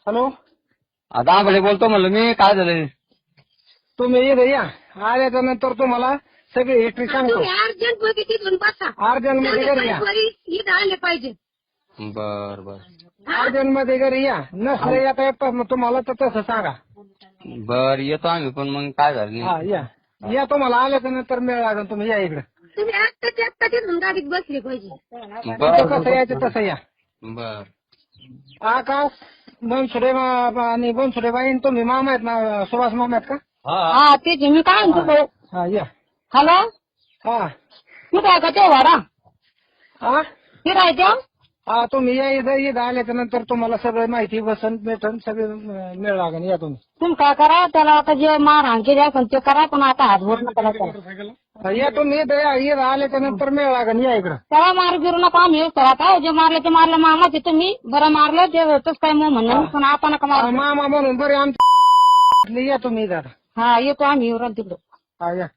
Hello, आता भले बोलतो म्हणलं मी. काय झालं? तुम्ही इथे या. आल्याच्या नंतर तुम्हाला सगळी हिस्ट्री सांगतो. अर्जंट मध्ये तिथून बसा. अर्जंट मध्ये घरी या. इथं आले पाहिजे. बर बर अर्जंट मध्ये घरी या. नसलं येता येत तुम्हाला तर तसं सांगा. बर येतो आम्ही, पण मग काय झालं हा नाही. या तुम्हाला आल्याच्या नंतर मिळ लागेल. तुम्ही या इकडे. तुम्ही आत्ता तिथून गाडीत बसले पाहिजे. कसं बर यायचं तसं या. बर आकाश बनसुडे आणि बनसुडे बाई तुम्ही मामा आहेत ना, सुभाष मामा आहेत का? हा तेच मी काय म्हणतो. हा या. हॅलो, हा कुठं आहे का ते वारा? हा फिरायच्या? हा तुम्ही या इथं आल्याच्या नंतर तुम्हाला सगळं माहिती बसन भेटन सगळं मिळ लागेल. या तुम्ही. तुम्ही काय करा, त्याला आता जे मारहाण केली असेल ते करा, पण आता हात बोट नका त्याला. या तुम्ही इथं आल्याच्या नंतर मिळ लागेल. या इकडं. त्याला मारू गिरू नका. आम्ही येऊ आता. जे मारलं ते मारलं मामाचे. तुम्ही बरं मारलं ते होतच काय मग म्हणणं, पण आपण नका मारू. मामा म्हणून बरे आमच्या या तुम्ही इथं. हा येतो आम्ही येऊ तिकडं. हा या.